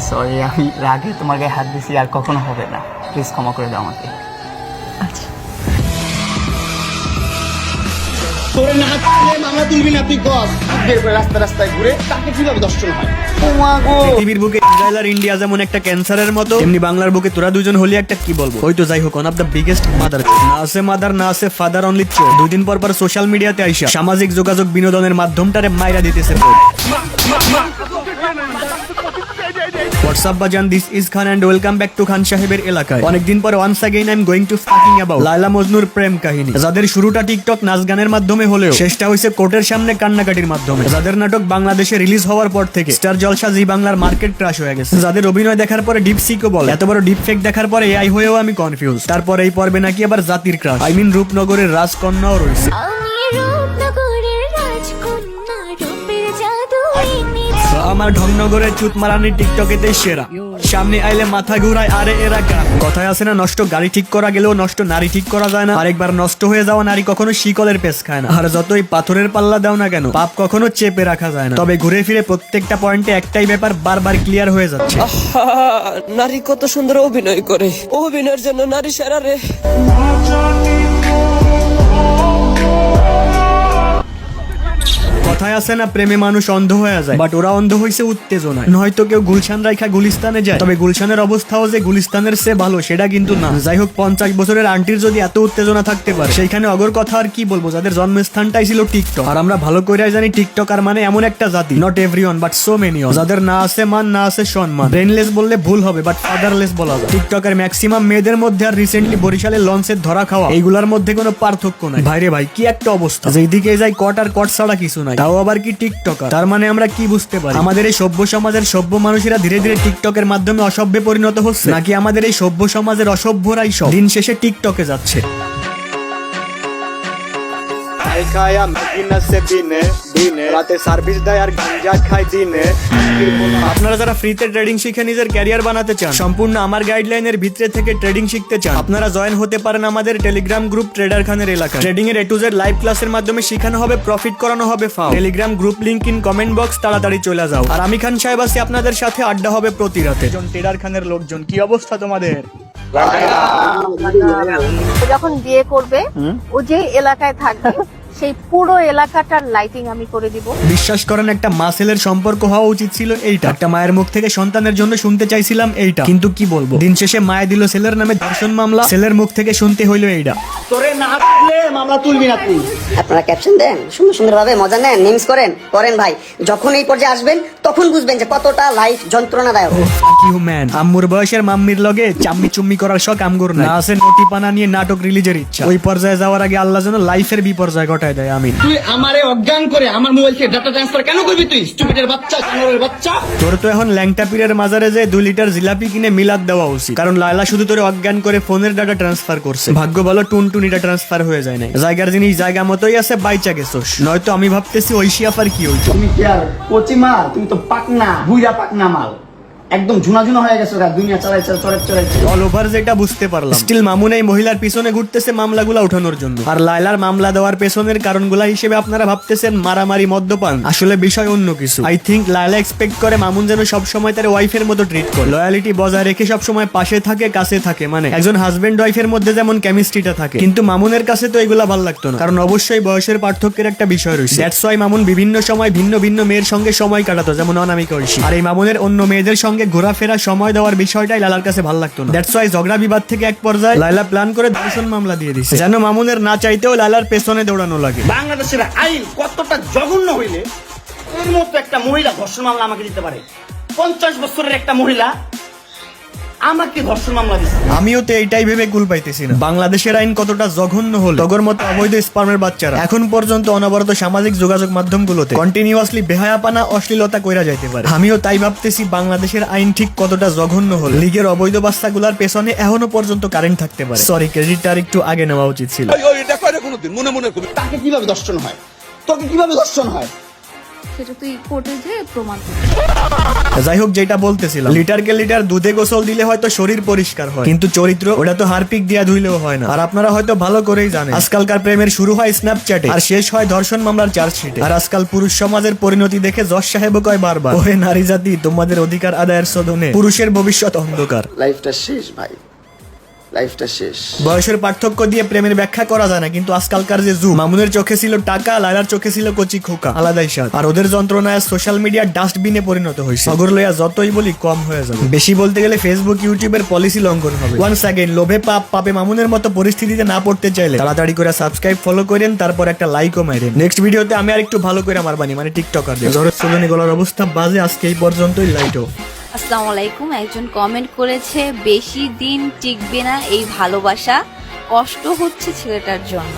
Sorry, আমি রাগে তোমার গায়ে হাত দিছি, আর কখনো হবে না। প্লিজ ক্ষমা করে দাও আমাকে। আচ্ছা, তোরে না তুললে মামলা তুলবি না তুই কস। বের করে রাস্তা রাস্তায় ঘুরে তাকে কিভাবে দর্শন হয়? ওমা গো, পৃথিবীর বুকে ইসরায়েল আর ইন্ডিয়া যেমন একটা ক্যান্সারের মতো, এমনি বাংলার বুকে তোরা দুজন হলি একটা কি বলবো, ওই তো যাই হোক, one of the biggest mother. না আছে মাদার, না আছে ফাদার, অনলি থ্রো। দুই দিন পর পর সোশ্যাল মিডিয়াতে আইসা সামাজিক যোগাযোগ বিনোদনের মাধ্যমটারে মাইরা দিতেছে। হোয়াটসঅ্যাপ বাজান, this is Khan and welcome back to Khan সাহেবের এলাকায়। অনেকদিন পরে once again I am going to talking about Laila মজনুর প্রেম কাহিনী, যাদের শুরুটা টিকটক নাচ গানের মাধ্যমে হলেও শেষটা হয়েছে কোর্টের সামনে কান্নাকাটির মাধ্যমে। যাদের নাটক বাংলাদেশে রিলিজ হওয়ার পর থেকে স্টার জলসা জি বাংলার মার্কেট ক্রাশ হয়ে গেছে। যাদের অভিনয় দেখার পরে ডিপসিকও বলে, এত বড় ডিপ ফেক দেখার পরে এআই হয়েও আমি কনফিউজ। তারপর এই পর্বে নাকি আবার জাতির ক্রাশ, আই মিন রূপনগরের রাজকন্যাও রয়েছে। আমার ঢংনগরের চুত মারানি টিকটকেতে সেরা, সামনে আইলে মাথা ঘুরায় আরে এরা গান। কথায় আছে না, নষ্ট গাড়ি ঠিক করা গেলেও নষ্ট নারী ঠিক করা যায় না। আরেকবার নষ্ট হয়ে যাওয়া নারী কখনো শিকলের পেছ খায় না। আর যতই পাথরের পাল্লা দাও না কেন, পাপ কখনো চেপে রাখা যায় না। তবে ঘুরে ফিরে প্রত্যেকটা পয়েন্টে একটাই ব্যাপার বারবার ক্লিয়ার হয়ে যাচ্ছে, নারী কত সুন্দর অভিনয় করে, অভিনয়ের জন্য নারী সেরা রে। কথায় আছে না, প্রেমে মানুষ অন্ধ হয়ে যায়, বাট ওরা অন্ধ হইছে উত্তেজনায়। নয়তো কেউ গুলশান রাইখা গুলিস্তানে যায়, তবে গুলশানের অবস্থাও যে গুলিস্তানের চেয়ে ভালো সেটা কিন্তু না। যাই হোক, 50 বছরের আন্টির যদি এত উত্তেজনা থাকতে পারে, সেইখানে অগর কথা আর কি বলবো, যাদের জন্মস্থানটাই ছিল টিকটক। আর আমরা ভালো করে জানি টিকটকার মানে এমন একটা জাতি, not everyone but so many, যাদের না আছে মান, না আছে সম্মান। ব্রেনলেস বললে ভুল হবে, বাট ফাদারলেস বলা যায়। টিকটকের ম্যাক্সিমাম মেয়েদের মধ্যে আর রিসেন্টলি বরিশালের লঞ্চের ধরা খাওয়া, এইগুলার মধ্যে কোনো পার্থক্য নাই। ভাইরে ভাই, কি একটা অবস্থা, যেদিকে যাই কট আর কট ছাড়া কিছু নাই, তাও আবার কি টিকটকার। তার মানে আমরা কি বুঝতে পারি, আমাদের এই সভ্য সমাজের সভ্য মানুষেরা ধীরে ধীরে টিকটকের মাধ্যমে অসভ্যে পরিণত হচ্ছে, নাকি আমাদের এই সভ্য সমাজের অসভ্যরাই সব দিন শেষে টিকটকে যাচ্ছে? খায়া ম্যাগিনাসে দিনে দিনে, রাতে সার্ভিস দেয় আর গাঞ্জা খায় দিনে। আপনারা যারা ফ্রিতে ট্রেডিং শিখে নিজের ক্যারিয়ার বানাতে চান, সম্পূর্ণ আমার গাইডলাইনের ভিতরে থেকে ট্রেডিং শিখতে চান, আপনারা জয়েন হতে পারেন আমাদের টেলিগ্রাম গ্রুপ ট্রেডার খানের এলাকা। ট্রেডিং এর A to Z লাইভ ক্লাসের মাধ্যমে শেখানো হবে, প্রফিট করানো হবে ফাও। Telegram group link in comment box, তাড়াতাড়ি চলে যাও। আর আমি খান সাহেব আছি আপনাদের সাথে, আড্ডা হবে প্রতি রাতে। ট্রেডার খানের লোকজন, কি অবস্থা তোমাদের? যখন বিয়ে করবে, ও যে এলাকায় থাকবে সেই পুরো এলাকাটার লাইটিং আমি করে দিব। বিশ্বাস করেন, একটা মা ছেলের সম্পর্ক হওয়া উচিত ছিল এইটা। একটা মায়ের মুখ থেকে সন্তানের জন্য শুনতে চাইছিলাম এইটা, কিন্তু কি বলবো, দিন শেষে মায়ে দিল ছেলের নামে ধর্ষণ মামলা, ছেলের মুখ থেকে শুনতে হইলো এইটা। তোরে না তুললে মামলা তুলবি না তুই। আপনারা ক্যাপশন দেন, সুন্দর সুন্দর ভাবে মজা নেন, মিমস করেন ভাই। যখন এই পর্যায়ে আসবেন তখন বুঝবেন যে কতটা লাইফ যন্ত্রণাদায়ক। ইউ ম্যান, আম্মুর বয়সের মাম্মির লগে চাম্মি চুম্মি করার শখ আমগুর না আছে, নটি পানা নিয়ে নাটক রিলিজের ইচ্ছা। ওই পর্যায়ে যাওয়ার আগে আল্লাহ যেন লাইফের বিপর্যয় ঘটায় দেয়, আমিন। তুই আমারে অজ্ঞান করে আমার মোবাইল থেকে ডাটা ট্রান্সফার কেন করবি তুই? স্টুপিডের বাচ্চা, জানোয়ারের বাচ্চা। তোর তো এখন ল্যাংটা পীরের মাজারে যে 2 লিটার জিলাপি কিনে মিলাদ দেওয়া উচিত, কারণ লায়লা শুধু তোরে অজ্ঞান করে ফোনের ডাটা ট্রান্সফার করছে। ভাগ্য ভালো টুনটুনিটা ট্রান্সফার হয়ে যায় না। জায়গার জিনিস জায়গা মতোই আছে, বাইচা গেছোস। নয়তো আমি ভাবতেছি ঐশী আফার কি হইতো। তুমি কি আর কচি মাল? তুমি তো পাকনা, বুইরা পাকনা মাল, একদম ঝুনা ঝুনা হয়ে গেছো। দুনিয়া চালাইছে চড়াইছে অল ওভার যেটা বুঝতে পারলাম, স্টিল মামুন এই মহিলার পিছনে ঘুরতেছে মামলাগুলা উঠানোর জন্য। আর লায়লার মামলা দেওয়ার পেছনের কারণগুলা হিসেবে আপনারা ভাবতেছেন মারামারি, মদ্যপান। আসলে বিষয় অন্য কিছু। আই থিঙ্ক লায়লা এক্সপেক্ট করে মামুন যেন সবসময় তার ওয়াইফের মতো ট্রিট করে, লয়ালিটি বজায় রেখে সবসময় পাশে থাকে, কাছে থাকে, মানে একজন হাজবেন্ড ওয়াইফের মধ্যে যেমন কেমিস্ট্রিটা থাকে। কিন্তু মামুনের কাছে তো এগুলা ভালো লাগতো না, কারণ অবশ্যই বয়সের পার্থক্যের একটা বিষয় রয়েছে। দ্যাটস ওয়াই মামুন বিভিন্ন সময় ভিন্ন ভিন্ন মেয়ের সঙ্গে সময় কাটাতো, যেমন অনামিকা ঐশী। আর এই মামুনের অন্য মেয়েদের সঙ্গে ঘোরাফেরা, সময় দেওয়ার বিষয়টাই লালার কাছে ভালো লাগতো না। দ্যাটস ওয়াই ঝগড়া বিবাদ থেকে এক পর্যায়ে লায়লা প্ল্যান করে ধর্ষণ মামলা দিয়ে দিছে, যেন মামুনের না চাইতেও লালার পেছনে দৌড়ানো লাগে। বাংলাদেশের আইন কতটা জঘন্য হইলে এর মতো একটা মহিলা ধর্ষণ মামলা আমাকে দিতে পারে? 50 বছরের একটা মহিলা আমাকে ধর্ষণ মামলা দিচ্ছে। আমিও তো এইটাই ভেবে কুল পাইতেছি না, বাংলাদেশের আইন কতটা জঘন্য হল। তগর মতো অবৈধ স্পার্মের বাচ্চারা এখন পর্যন্ত অনবরত সামাজিক যোগাযোগ মাধ্যমগুলোতে কন্টিনিউয়াসলি বেহায়াপানা, অশ্লীলতা কইরা যাইতে পারে। আমিও তাই ভাবতেছি বাংলাদেশের আইন ঠিক কতটা জঘন্য হল, লিগের অবৈধ বাচ্চাগুলার পেছনে এখনো পর্যন্ত কারেন্ট থাকতে পারে। সরি, ক্রেডিটটা একটু আগে নেওয়া উচিত ছিল। তাকে কিভাবে দর্শন হয়? তোকে কিভাবে দর্শন হয়? সেটা তুই কোর্টে যে প্রমাণ করবি। যাই হোক, যেটা বলতেছিলাম, লিটারকে লিটার দুধে গোসল দিলে হয়তো শরীর পরিষ্কার হয়, কিন্তু চরিত্র ওটা তো হারপিক দিয়া ধুইলেও হয় না। আর আপনারা হয়তো ভালো করেই জানেন আজকালকার প্রেমের শুরু হয় স্ন্যাপচ্যাটে আর শেষ হয় ধর্ষণ মামলার চার্জশিটে। আর আজকাল পুরুষ সমাজের পরিণতি দেখে জজ সাহেব কয় বারবার, ওহে নারী জাতি, তোমাদের অধিকার আদায়ের শোধনে পুরুষের ভবিষ্যৎ অন্ধকার। লাইফটা শেষ ভাই, লাইফটা শেষ। বয়সের পার্থক্য দিয়ে প্রেমের ব্যাখ্যা করা যায় না, কিন্তু আজকালকার যে যুগ, মামুনের চোখে ছিল টাকা, লাইলার চোখে ছিল কচি খোকা, আলাদাই স্বাদ। আর ওদের যন্ত্রণায় সোশ্যাল মিডিয়া ডাস্টবিনে পরিণত হয়েছে। অগর লইয়া যতই বলি কম হয়ে যাবে। বেশি বলতে গেলে ফেসবুক ইউটিউবের পলিসি লঙ্ঘন হবে। ওয়ান্স অ্যাগেন, লোভে পাপ, পাপে মামুনের মতো পরিস্থিতিতে না পড়তে চাইলে তাড়াতাড়ি করে সাবস্ক্রাইব, ফলো করেন, তারপর একটা লাইকও মারেন। নেক্সট ভিডিওতে আমি আর একটু ভালো করে মারবানি, মানে টিকটকার ঝড়ের চলনি গলার অবস্থা বাজে। আজকে এই পর্যন্তই, লাইটও। আসসালামু আলাইকুম। একজন কমেন্ট করেছে, বেশি দিন টিকবে না এই ভালোবাসা, কষ্ট হচ্ছে ছেলেটার জন্য।